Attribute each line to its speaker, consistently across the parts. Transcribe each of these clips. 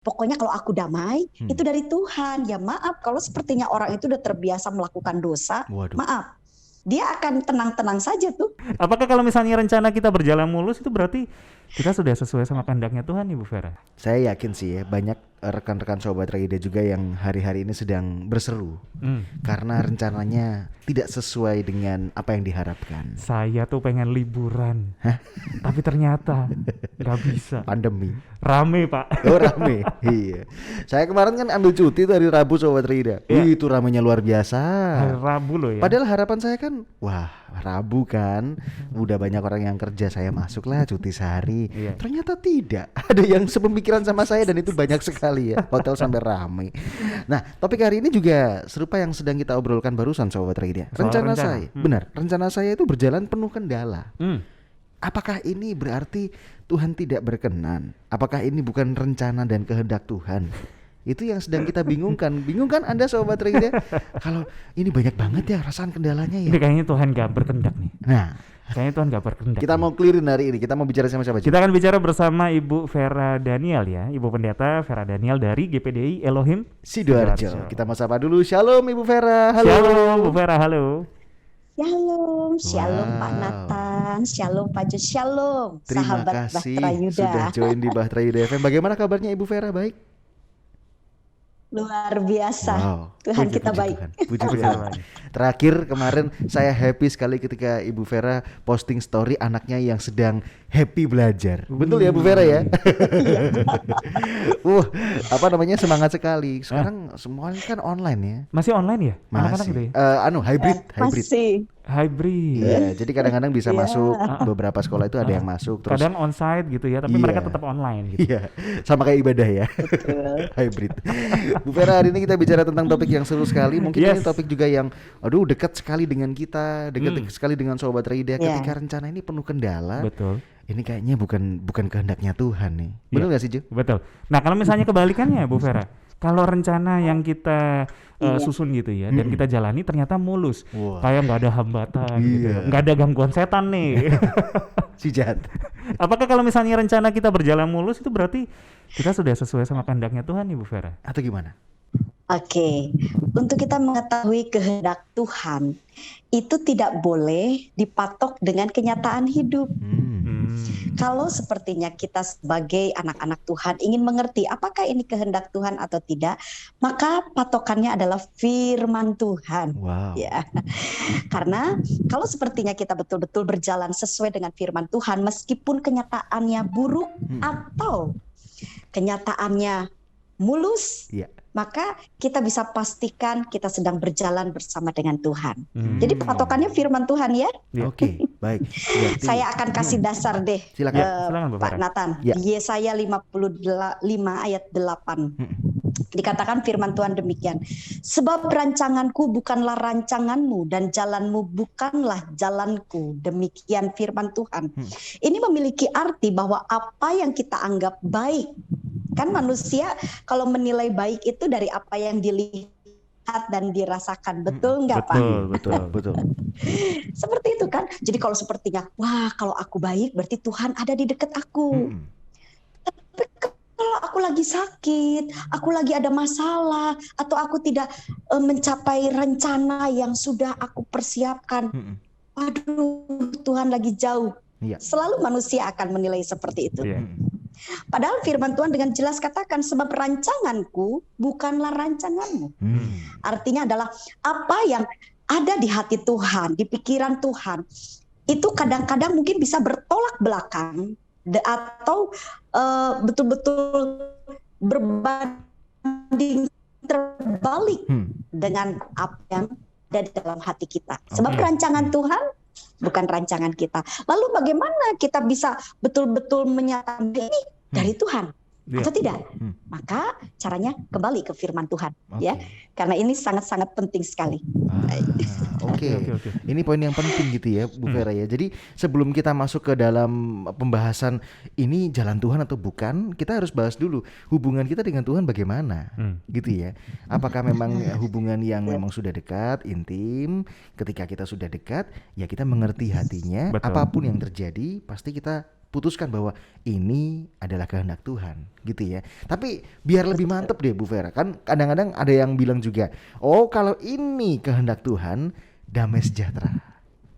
Speaker 1: Pokoknya kalau aku damai, itu dari Tuhan. Ya maaf, kalau sepertinya orang itu udah terbiasa melakukan dosa,
Speaker 2: Waduh.
Speaker 1: maaf, dia akan tenang-tenang saja tuh.
Speaker 3: Apakah kalau misalnya rencana kita berjalan mulus itu berarti kita sudah sesuai sama kehendaknya Tuhan, Ibu Vera?
Speaker 2: Saya yakin sih ya, banyak rekan-rekan Sobat Traida juga yang hari-hari ini sedang berseru karena rencananya tidak sesuai dengan apa yang diharapkan.
Speaker 3: Saya tuh pengen liburan, tapi ternyata nggak bisa.
Speaker 2: Pandemi.
Speaker 3: Rame, Pak.
Speaker 2: Oh rame. Iya. Saya kemarin kan ambil cuti tuh hari Rabu Sobat Traida. Itu ramenya luar biasa.
Speaker 3: Hari Rabu loh ya.
Speaker 2: Padahal harapan saya kan, wah Rabu kan, udah banyak orang yang kerja, saya masuklah cuti sehari. Ternyata tidak. Ada yang sepemikiran sama saya dan itu banyak sekali ya. Hotel sampai ramai. Nah, topik hari ini juga serupa yang sedang kita obrolkan barusan Sobat Traida. Rencana saya, benar, rencana saya itu berjalan penuh kendala. Apakah ini berarti Tuhan tidak berkenan? Apakah ini bukan rencana dan kehendak Tuhan? Itu yang sedang kita bingungkan. Bingung kan Anda Sobat Traida? Kalau ini banyak banget ya rasaan kendalanya ya.
Speaker 3: Ini kayaknya Tuhan gak berkehendak nih.
Speaker 2: Nah,
Speaker 3: kayaknya Tuhan gak berkehendak.
Speaker 2: Kita mau clearin hari ini. Kita mau bicara sama siapa?
Speaker 3: Kita akan bicara bersama Ibu Vera Daniel ya. Ibu Pendeta Vera Daniel dari GPDI Elohim
Speaker 2: Sidoarjo. Kita mau sapa dulu. Shalom Ibu Vera. Halo.
Speaker 3: Shalom Ibu Vera, halo.
Speaker 1: Shalom Pak Nathan, shalom Pak Jo, shalom
Speaker 2: Terima
Speaker 1: sahabat
Speaker 2: kasih
Speaker 1: Bahtera Yuda.
Speaker 2: sudah join di Bahtera Yuda FM. Bagaimana kabarnya Ibu Vera? Baik?
Speaker 1: Luar biasa.
Speaker 2: Wow.
Speaker 1: Tuhan kita baik.
Speaker 2: Tuhan. Puji Tuhan. Terakhir kemarin saya happy sekali ketika Ibu Vera posting story anaknya yang sedang happy belajar. Betul ya Bu Vera ya? Apa namanya, semangat sekali. Sekarang semuanya kan online ya.
Speaker 3: Masih online ya? Anak-anak
Speaker 2: Masih.
Speaker 3: gitu ya?
Speaker 2: Hybrid.
Speaker 1: Masih.
Speaker 3: Hybrid.
Speaker 2: Iya, jadi kadang-kadang bisa masuk, beberapa sekolah itu ada yang masuk terus
Speaker 3: kadang onsite gitu ya, tapi mereka tetap online gitu.
Speaker 2: Iya, sama kayak ibadah ya. Hybrid. Bu Vera, hari ini kita bicara tentang topik yang seru sekali. Mungkin ini topik juga yang dekat sekali dengan kita, dekat sekali dengan Sobat Traida. Ketika rencana ini penuh kendala.
Speaker 3: Betul.
Speaker 2: Ini kayaknya bukan kehendaknya Tuhan nih. Betul nggak sih, Jo?
Speaker 3: Betul. Nah, kalau misalnya kebalikannya Bu Vera, kalau rencana yang kita susun gitu ya, dan kita jalani ternyata mulus, kayak nggak ada hambatan gitu, nggak ada gangguan setan nih.
Speaker 2: Si jahat.
Speaker 3: Apakah kalau misalnya rencana kita berjalan mulus itu berarti kita sudah sesuai sama kehendaknya Tuhan, Ibu Vera?
Speaker 2: Atau gimana?
Speaker 1: Oke, untuk kita mengetahui kehendak Tuhan itu tidak boleh dipatok dengan kenyataan hidup. Kalau sepertinya kita sebagai anak-anak Tuhan ingin mengerti apakah ini kehendak Tuhan atau tidak, maka patokannya adalah firman Tuhan.
Speaker 2: Wow.
Speaker 1: Ya. Karena kalau sepertinya kita betul-betul berjalan sesuai dengan firman Tuhan, meskipun kenyataannya buruk atau kenyataannya mulus, maka kita bisa pastikan kita sedang berjalan bersama dengan Tuhan. Jadi patokannya firman Tuhan ya.
Speaker 2: Oke, baik. Berarti
Speaker 1: saya akan kasih dasar deh.
Speaker 3: Silakan,
Speaker 1: Pak Nathan. Yesaya 55 ayat 8. Dikatakan firman Tuhan demikian. Sebab rancanganku bukanlah rancanganmu dan jalanmu bukanlah jalanku. Demikian firman Tuhan. Ini memiliki arti bahwa apa yang kita anggap baik, kan manusia kalau menilai baik itu dari apa yang dilihat dan dirasakan, betul nggak Pak?
Speaker 2: Betul.
Speaker 1: Seperti itu kan. Jadi kalau sepertinya, wah kalau aku baik berarti Tuhan ada di dekat aku. Tapi kalau aku lagi sakit, aku lagi ada masalah, atau aku tidak mencapai rencana yang sudah aku persiapkan, waduh Tuhan lagi jauh. Selalu manusia akan menilai seperti itu. Padahal firman Tuhan dengan jelas katakan, sebab rancanganku bukanlah rancanganmu. Artinya adalah apa yang ada di hati Tuhan, di pikiran Tuhan, itu kadang-kadang mungkin bisa bertolak belakang atau betul-betul berbanding terbalik dengan apa yang ada di dalam hati kita. Sebab rancangan Tuhan bukan rancangan kita. Lalu bagaimana kita bisa betul-betul menyatakan ini dari Tuhan atau tidak? Maka caranya kembali ke firman Tuhan, ya. Karena ini sangat-sangat penting sekali.
Speaker 2: Oke. Ini poin yang penting gitu ya, Bu Vera ya. Jadi sebelum kita masuk ke dalam pembahasan ini jalan Tuhan atau bukan, kita harus bahas dulu hubungan kita dengan Tuhan bagaimana, gitu ya. Apakah memang hubungan yang memang sudah dekat, intim? Ketika kita sudah dekat, ya kita mengerti hatinya. Apapun yang terjadi, pasti kita putuskan bahwa ini adalah kehendak Tuhan gitu ya. Tapi biar lebih mantep deh Bu Vera, kan kadang-kadang ada yang bilang juga, oh kalau ini kehendak Tuhan damai sejahtera.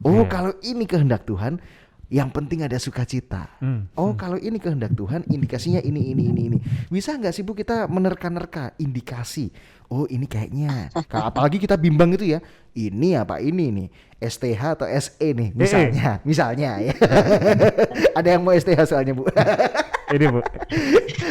Speaker 2: Oh kalau ini kehendak Tuhan yang penting ada sukacita. Oh kalau ini kehendak Tuhan indikasinya ini. Bisa nggak sih Bu kita menerka-nerka indikasi? Oh ini kayaknya. Apalagi kita bimbang itu ya. Ini apa ini nih? STH atau SE nih misalnya ya. Ada yang mau STH soalnya Bu.
Speaker 3: Ini Bu.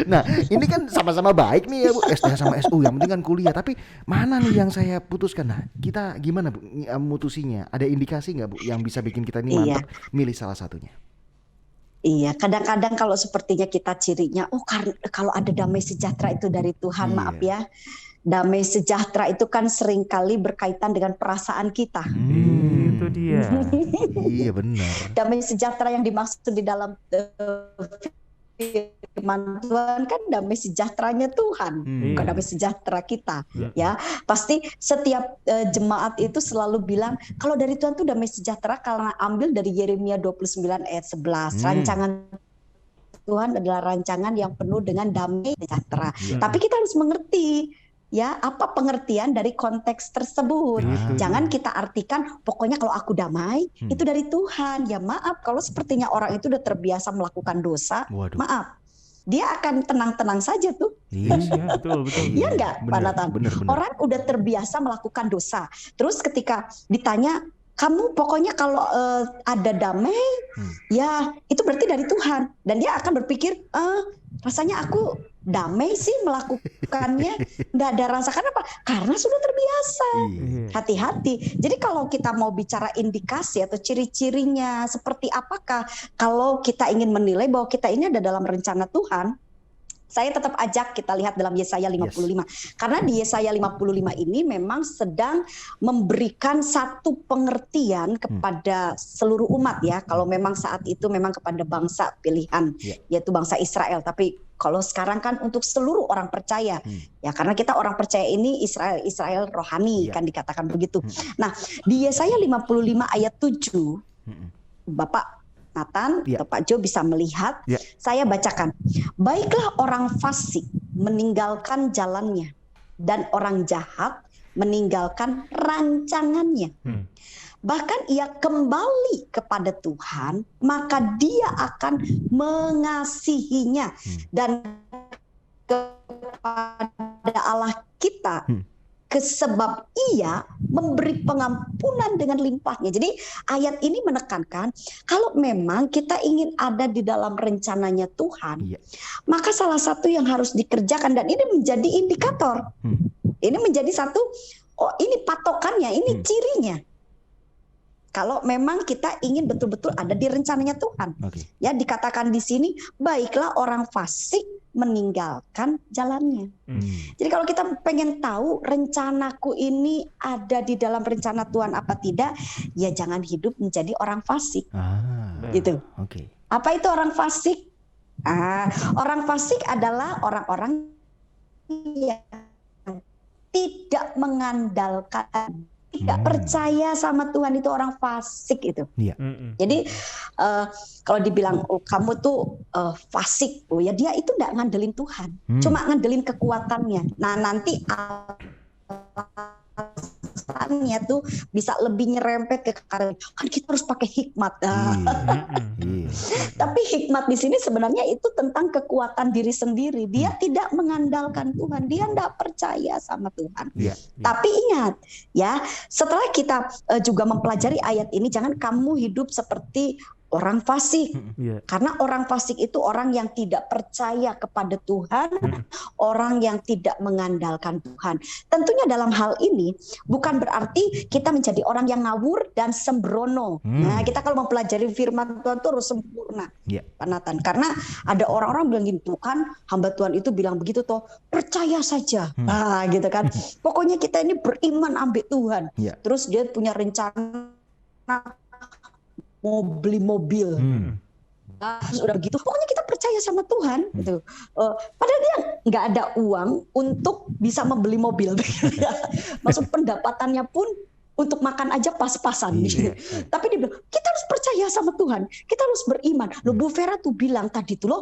Speaker 2: Nah ini kan sama-sama baik nih ya Bu, STH sama SU, yang penting kan kuliah. Tapi mana nih yang saya putuskan? Nah kita gimana Bu mutusinya? Ada indikasi nggak Bu yang bisa bikin kita ini mantap milih salah satunya?
Speaker 1: Iya, kadang-kadang kalau sepertinya kita cirinya, kalau ada damai sejahtera itu dari Tuhan, maaf ya. Damai sejahtera itu kan seringkali berkaitan dengan perasaan kita.
Speaker 3: Itu dia.
Speaker 2: Iya benar.
Speaker 1: Damai sejahtera yang dimaksud di dalam firman Tuhan kan damai sejahteranya Tuhan, bukan damai sejahtera kita. Ya, pasti setiap jemaat itu selalu bilang kalau dari Tuhan tuh damai sejahtera, karena ambil dari Yeremia 29 ayat 11. Rancangan Tuhan adalah rancangan yang penuh dengan damai sejahtera. Tapi kita harus mengerti ya apa pengertian dari konteks tersebut. Jangan kita artikan pokoknya kalau aku damai itu dari Tuhan. Ya maaf, kalau sepertinya orang itu udah terbiasa melakukan dosa, maaf, dia akan tenang-tenang saja tuh.
Speaker 3: Iya betul.
Speaker 1: Iya enggak Pak Nathan? Orang udah terbiasa melakukan dosa. Terus ketika ditanya, kamu pokoknya kalau ada damai, ya itu berarti dari Tuhan. Dan dia akan berpikir, rasanya aku damai sih melakukannya, nggak ada rasa. Kenapa? Karena sudah terbiasa. Hati-hati. Jadi kalau kita mau bicara indikasi atau ciri-cirinya seperti apakah, kalau kita ingin menilai bahwa kita ini ada dalam rencana Tuhan, saya tetap ajak kita lihat dalam Yesaya 55. Karena di Yesaya 55 ini memang sedang memberikan satu pengertian kepada seluruh umat ya. Kalau memang saat itu memang kepada bangsa pilihan, yaitu bangsa Israel. Tapi kalau sekarang kan untuk seluruh orang percaya. Ya karena kita orang percaya ini Israel rohani kan dikatakan begitu. Nah, di Yesaya 55 ayat 7, Bapak Nathan atau Pak Jo bisa melihat, saya bacakan. Baiklah orang fasik meninggalkan jalannya dan orang jahat meninggalkan rancangannya. Bahkan ia kembali kepada Tuhan, maka dia akan mengasihinya dan kepada Allah kita. Sebab ia memberi pengampunan dengan limpahnya. Jadi ayat ini menekankan kalau memang kita ingin ada di dalam rencananya Tuhan, maka salah satu yang harus dikerjakan, dan ini menjadi indikator. Ini menjadi satu, ini patokannya, ini cirinya. Kalau memang kita ingin betul-betul ada di rencananya Tuhan. Ya dikatakan di sini, baiklah orang fasik meninggalkan jalannya. Jadi kalau kita pengen tahu rencanaku ini ada di dalam rencana Tuhan apa tidak, ya jangan hidup menjadi orang fasik. Gitu. Apa itu orang fasik? Orang fasik adalah orang-orang yang tidak mengandalkan, tidak percaya sama Tuhan, itu orang fasik itu. Jadi kalau dibilang kamu tuh fasik, ya dia itu tidak ngandelin Tuhan, cuma ngandelin kekuatannya. Nah nanti alasannya tuh bisa lebih nyerempet ke kan kita harus pakai hikmat. Tapi hikmat di sini sebenarnya itu tentang kekuatan diri sendiri. Dia tidak mengandalkan Tuhan, dia tidak percaya sama Tuhan. Tapi ingat ya, setelah kita juga mempelajari ayat ini, jangan kamu hidup seperti orang fasik. Karena orang fasik itu orang yang tidak percaya kepada Tuhan, orang yang tidak mengandalkan Tuhan. Tentunya dalam hal ini bukan berarti kita menjadi orang yang ngawur dan sembrono. Nah, kita kalau mempelajari firman Tuhan itu harus sempurna, Pak Nathan. Karena ada orang-orang bilang gini, Tuhan, hamba Tuhan itu bilang begitu toh, percaya saja. Gitu kan. Pokoknya kita ini beriman ambil Tuhan. Terus dia punya rencana mau beli mobil, terus udah begitu, pokoknya kita percaya sama Tuhan, gitu. Padahal dia nggak ada uang untuk bisa membeli mobil, maksud pendapatannya pun untuk makan aja pas-pasan.
Speaker 2: Iya.
Speaker 1: Tapi dia bilang, kita harus percaya sama Tuhan, kita harus beriman. Loh, Bu Vera tuh bilang tadi tuh loh,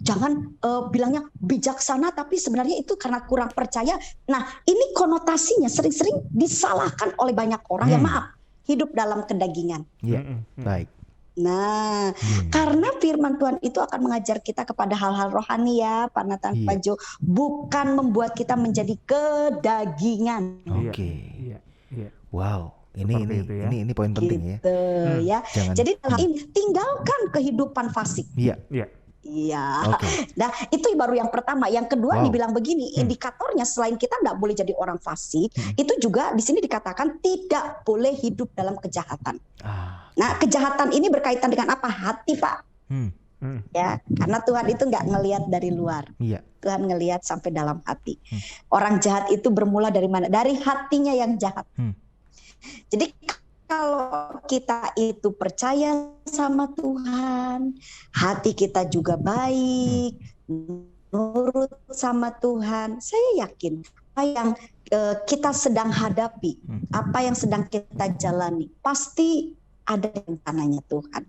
Speaker 1: jangan bilangnya bijaksana, tapi sebenarnya itu karena kurang percaya. Nah, ini konotasinya sering-sering disalahkan oleh banyak orang yang maaf, hidup dalam kedagingan.
Speaker 2: Iya, baik.
Speaker 1: Nah, karena firman Tuhan itu akan mengajar kita kepada hal-hal rohani ya, Pak Nathan, Pak Jo, bukan membuat kita menjadi kedagingan.
Speaker 2: Oke. Wow, ini poin penting
Speaker 1: gitu, ya. Jadi tinggalkan kehidupan fasik.
Speaker 2: Iya.
Speaker 1: Okay. Nah, itu baru yang pertama. Yang kedua dibilang begini, indikatornya selain kita nggak boleh jadi orang fasik, itu juga di sini dikatakan tidak boleh hidup dalam kejahatan. Nah, kejahatan ini berkaitan dengan apa? Hati, Pak. Ya, karena Tuhan itu nggak ngelihat dari luar. Tuhan ngelihat sampai dalam hati. Orang jahat itu bermula dari mana? Dari hatinya yang jahat. Jadi kalau kita itu percaya sama Tuhan, hati kita juga baik, nurut sama Tuhan, saya yakin apa yang kita sedang hadapi, apa yang sedang kita jalani, pasti ada rencananya Tuhan.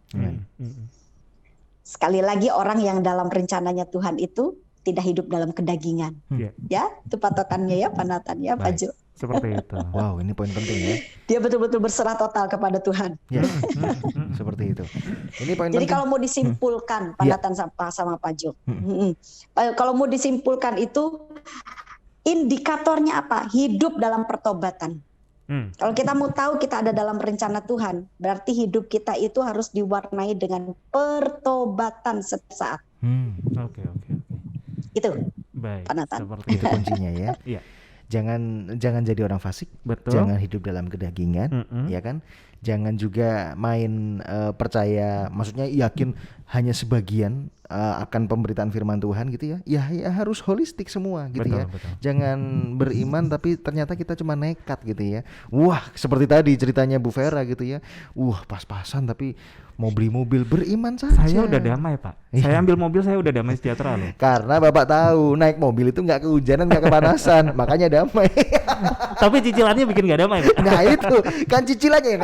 Speaker 1: Sekali lagi, orang yang dalam rencananya Tuhan itu tidak hidup dalam kedagingan. Ya, itu patokannya ya, Pak Nathan ya, Pak Jo.
Speaker 3: Seperti itu.
Speaker 2: Wow, ini poin penting ya.
Speaker 1: Dia betul-betul berserah total kepada Tuhan.
Speaker 2: Ya, seperti itu. Ini poin
Speaker 1: Jadi
Speaker 2: penting.
Speaker 1: kalau mau disimpulkan, Pak Nathan sama Pak Jo, kalau mau disimpulkan itu indikatornya apa? Hidup dalam pertobatan. Kalau kita mau tahu kita ada dalam rencana Tuhan, berarti hidup kita itu harus diwarnai dengan pertobatan setiap saat.
Speaker 3: Oke.
Speaker 1: Itu.
Speaker 3: Baik.
Speaker 1: Pak Nathan.
Speaker 2: Itu kuncinya ya.
Speaker 3: Iya.
Speaker 2: Jangan jadi orang fasik,
Speaker 3: betul.
Speaker 2: Jangan hidup dalam kedagingan, ya kan? Jangan juga main percaya, maksudnya yakin hanya sebagian akan pemberitaan firman Tuhan gitu ya. Ya harus holistik semua gitu, betul, ya. Betul. Jangan beriman tapi ternyata kita cuma nekat gitu ya. Wah, seperti tadi ceritanya Bu Vera gitu ya. Pas-pasan tapi mau beli mobil, beriman saja.
Speaker 3: Saya udah damai, Pak. Saya ambil mobil, saya udah damai sejahtera loh.
Speaker 2: Karena Bapak tahu naik mobil itu nggak kehujanan, nggak kepanasan, makanya damai.
Speaker 3: Tapi cicilannya bikin nggak damai, Pak.
Speaker 2: Nah itu kan cicilannya yang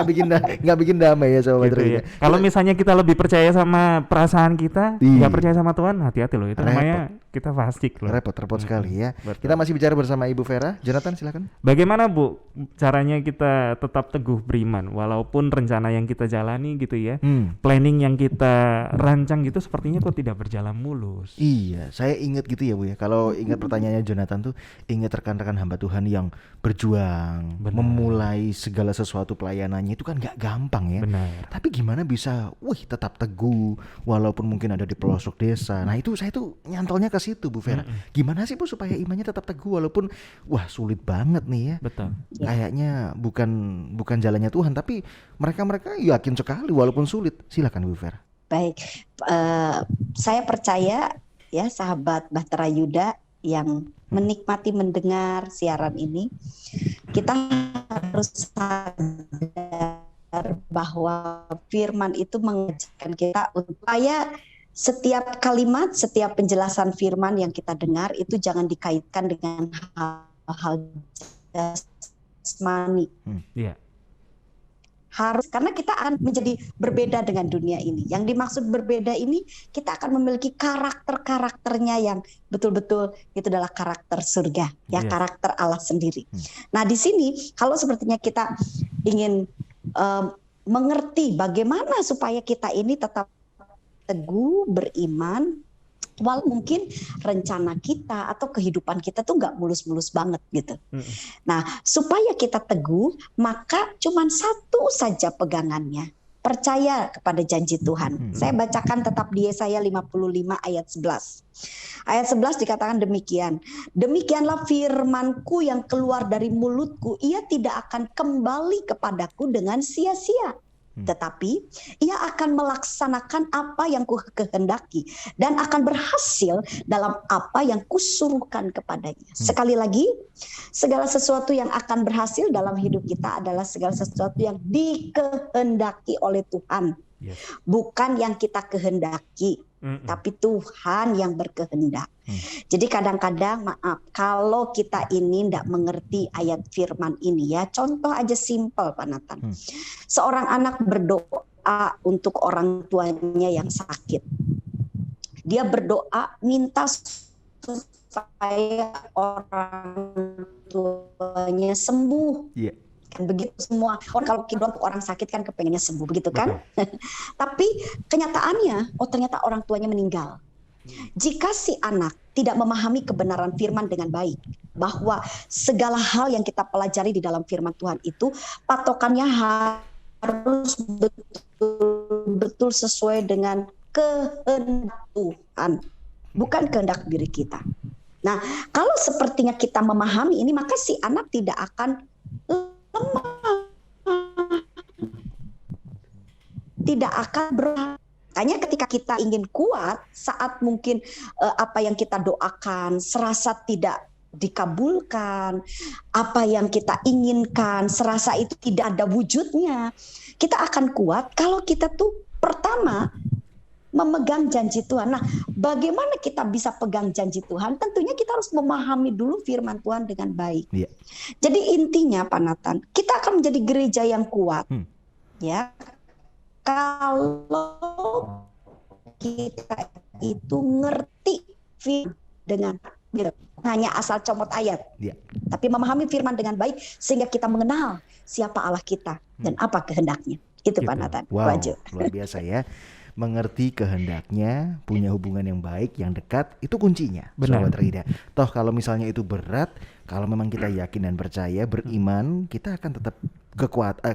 Speaker 2: nggak bikin damai ya sobat
Speaker 3: gitu ya. Kalau misalnya kita lebih percaya sama perasaan kita, nggak percaya sama Tuhan, hati-hati loh. Itu namanya kita fasik loh.
Speaker 2: Repot sekali ya. Betul. Kita masih bicara bersama Ibu Vera. Jonathan, silakan.
Speaker 3: Bagaimana Bu caranya kita tetap teguh beriman walaupun rencana yang kita jalani gitu ya, planning yang kita rancang gitu sepertinya kok tidak berjalan mulus.
Speaker 2: Iya, saya ingat gitu ya Bu ya. Kalau ingat pertanyaannya Jonathan tuh, ingat rekan-rekan hamba Tuhan yang berjuang, memulai segala sesuatu pelayanannya itu kan nggak gampang ya.
Speaker 3: Benar.
Speaker 2: Tapi gimana bisa, tetap teguh walaupun mungkin ada di pelosok desa. Nah itu saya tuh nyantolnya ke situ Bu Vera. Gimana sih Bu supaya imannya tetap teguh walaupun sulit banget nih ya.
Speaker 3: Betul.
Speaker 2: Kayaknya bukan jalannya Tuhan, tapi mereka yakin sekali walaupun sulit. Silakan Bu Vera.
Speaker 1: Baik, saya percaya ya sahabat Bahtera Yuda yang menikmati mendengar siaran ini, kita harus sadar bahwa firman itu mengajarkan kita supaya setiap kalimat, setiap penjelasan firman yang kita dengar itu jangan dikaitkan dengan hal-hal jasmani.
Speaker 3: Iya.
Speaker 1: Harus, karena kita akan menjadi berbeda dengan dunia ini. Yang dimaksud berbeda ini, kita akan memiliki karakternya yang betul-betul itu adalah karakter surga, ya, karakter Allah sendiri. Nah, di sini kalau sepertinya kita ingin mengerti bagaimana supaya kita ini tetap teguh beriman, walau mungkin rencana kita atau kehidupan kita tuh nggak mulus-mulus banget gitu. Nah, supaya kita teguh, maka cuman satu saja pegangannya. Percaya kepada janji Tuhan. Saya bacakan tetap di Yesaya 55 ayat 11. Ayat 11 dikatakan demikian. Demikianlah firmanku yang keluar dari mulutku, ia tidak akan kembali kepadaku dengan sia-sia. Tetapi ia akan melaksanakan apa yang kukehendaki dan akan berhasil dalam apa yang kusuruhkan kepadanya. Sekali lagi, segala sesuatu yang akan berhasil dalam hidup kita adalah segala sesuatu yang dikehendaki oleh Tuhan.
Speaker 3: Yes.
Speaker 1: Bukan yang kita kehendaki, tapi Tuhan yang berkehendak. Jadi kadang-kadang maaf, kalau kita ini tidak mengerti ayat firman ini ya, contoh aja simple Pak Nathan. Seorang anak berdoa untuk orang tuanya yang sakit. Dia berdoa minta supaya orang tuanya sembuh.
Speaker 2: Yeah.
Speaker 1: Kan begitu semua orang kalau kita orang sakit kan kepengennya sembuh begitu kan. Tapi kenyataannya ternyata orang tuanya meninggal. Jika si anak tidak memahami kebenaran firman dengan baik, bahwa segala hal yang kita pelajari di dalam firman Tuhan itu patokannya harus betul-betul sesuai dengan kehendak Tuhan, bukan kehendak diri kita. Nah, kalau sepertinya kita memahami ini, maka si anak tidak akan lemah, tidak akan berat. Makanya ketika kita ingin kuat saat mungkin apa yang kita doakan serasa tidak dikabulkan, apa yang kita inginkan serasa itu tidak ada wujudnya, kita akan kuat kalau kita tuh pertama memegang janji Tuhan. Nah, bagaimana kita bisa pegang janji Tuhan? Tentunya kita harus memahami dulu firman Tuhan dengan baik. Yeah. Jadi intinya Pak Nathan, kita akan menjadi gereja yang kuat. Ya, kalau kita itu ngerti firman dengan hanya asal comot ayat, tapi memahami firman dengan baik sehingga kita mengenal siapa Allah kita dan apa kehendaknya. Itu Pak Nathan.
Speaker 2: Wow, luar biasa ya. Mengerti kehendaknya, punya hubungan yang baik, yang dekat, itu kuncinya.
Speaker 3: Benar.
Speaker 2: Sobat Rida. Toh kalau misalnya itu berat, kalau memang kita yakin dan percaya, beriman, kita akan tetap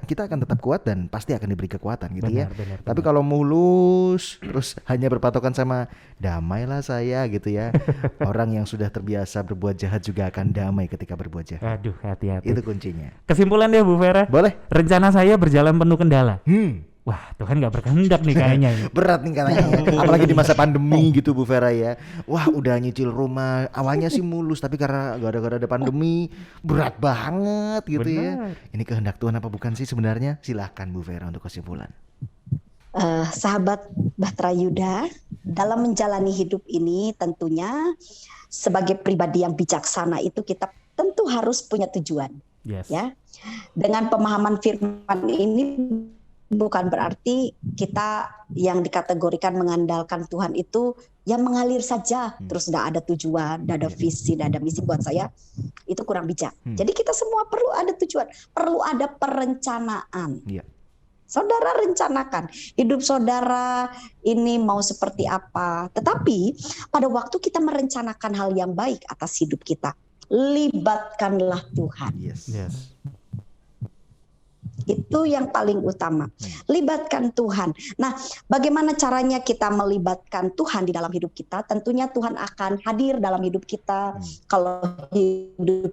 Speaker 2: kita akan tetap kuat dan pasti akan diberi kekuatan gitu ya.
Speaker 3: Benar.
Speaker 2: Tapi kalau mulus, terus hanya berpatokan sama damailah saya gitu ya. Orang yang sudah terbiasa berbuat jahat juga akan damai ketika berbuat jahat.
Speaker 3: Aduh, hati-hati.
Speaker 2: Itu kuncinya.
Speaker 3: Kesimpulan deh Bu Vera.
Speaker 2: Boleh.
Speaker 3: Rencana saya berjalan penuh kendala. Wah, Tuhan gak berkehendak nih kayaknya.
Speaker 2: Berat nih kayaknya. Apalagi di masa pandemi gitu Bu Vera ya. Wah, udah nyicil rumah. Awalnya sih mulus, tapi karena gara-gara ada pandemi berat banget gitu. Benar. Ya. Ini kehendak Tuhan apa bukan sih sebenarnya? Silahkan Bu Vera untuk kesimpulan.
Speaker 1: Sahabat Bahtera Yuda, dalam menjalani hidup ini tentunya sebagai pribadi yang bijaksana itu kita tentu harus punya tujuan.
Speaker 3: Yes.
Speaker 1: Ya. Dengan pemahaman firman ini bukan berarti kita yang dikategorikan mengandalkan Tuhan itu yang mengalir saja, terus tidak ada tujuan, tidak ada visi, tidak ada misi. Buat saya itu kurang bijak. Jadi kita semua perlu ada tujuan, perlu ada perencanaan. Saudara rencanakan hidup saudara ini mau seperti apa. Tetapi pada waktu kita merencanakan hal yang baik atas hidup kita, libatkanlah Tuhan.
Speaker 2: Yes.
Speaker 1: Itu yang paling utama. Libatkan Tuhan. Nah, bagaimana caranya kita melibatkan Tuhan di dalam hidup kita? Tentunya Tuhan akan hadir dalam hidup kita. Kalau hidup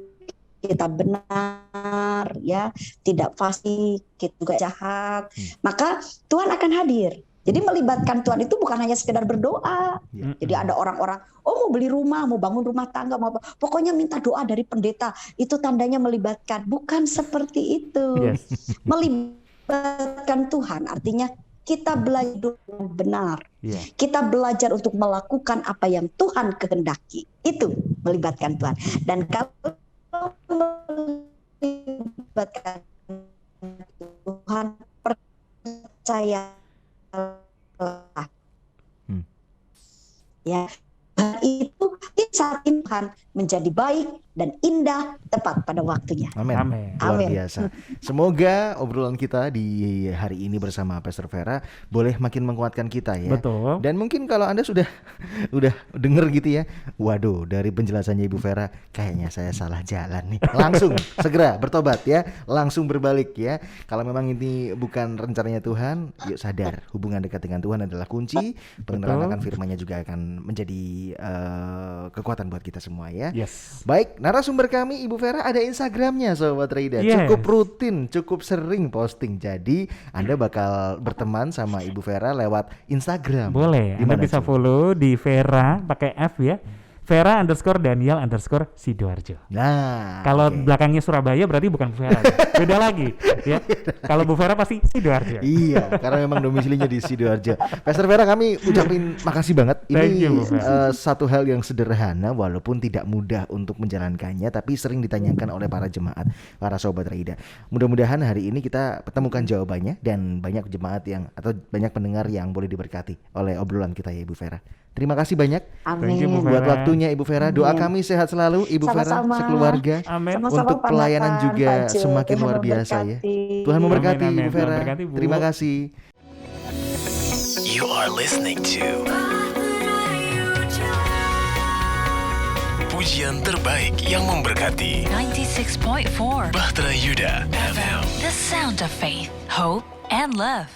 Speaker 1: kita benar, ya, tidak fasik, kita juga jahat, maka Tuhan akan hadir. Jadi melibatkan Tuhan itu bukan hanya sekedar berdoa. Jadi ada orang-orang, mau beli rumah, mau bangun rumah tangga, mau apa, pokoknya minta doa dari pendeta. Itu tandanya melibatkan. Bukan seperti itu. Melibatkan Tuhan artinya kita belajar benar. Kita belajar untuk melakukan apa yang Tuhan kehendaki. Itu melibatkan Tuhan. Dan kalau melibatkan Tuhan, percaya ya, itu saat Tuhan menjadi baik dan indah tepat pada waktunya.
Speaker 2: Amin. Luar biasa. Semoga obrolan kita di hari ini bersama Pastor Vera boleh makin menguatkan kita ya.
Speaker 3: Betul.
Speaker 2: Dan mungkin kalau Anda sudah denger gitu ya, waduh dari penjelasannya Ibu Vera kayaknya saya salah jalan nih. Langsung segera bertobat ya, langsung berbalik ya. Kalau memang ini bukan rencananya Tuhan, yuk sadar hubungan dekat dengan Tuhan adalah kunci. Pengenalan akan firman-Nya juga akan menjadi kekuatan buat kita semua ya.
Speaker 3: Yes.
Speaker 2: Baik, narasumber kami Ibu Vera ada Instagramnya Sobat Rida. Cukup rutin, cukup sering posting. Jadi Anda bakal berteman sama Ibu Vera lewat Instagram.
Speaker 3: Boleh, Anda bisa follow di Vera pakai F ya. Vera_Daniel_Sidoarjo.
Speaker 2: Nah,
Speaker 3: kalau belakangnya Surabaya berarti bukan Bu Vera. Beda lagi ya. Kalau Bu Vera pasti Sidoarjo.
Speaker 2: Iya, karena memang domisilinya di Sidoarjo. Pastor Vera, kami ucapin makasih banget. Ini satu hal yang sederhana walaupun tidak mudah untuk menjalankannya, tapi sering ditanyakan oleh para jemaat, para sobat Raida. Mudah-mudahan hari ini kita temukan jawabannya dan banyak jemaat yang atau banyak pendengar yang boleh diberkati oleh obrolan kita ya Ibu Vera. Terima kasih banyak.
Speaker 1: Amin.
Speaker 2: Buat waktunya Ibu Vera. Doa kami sehat selalu Ibu Vera sekeluarga.
Speaker 3: Amin.
Speaker 2: Untuk pelayanan juga semakin luar biasa ya. Tuhan memberkati Ibu Vera. Terima kasih.
Speaker 4: You are listening to pujian terbaik yang memberkati
Speaker 5: 96.4
Speaker 4: Bahtera Yuda FM.
Speaker 5: The sound of faith, hope, and love.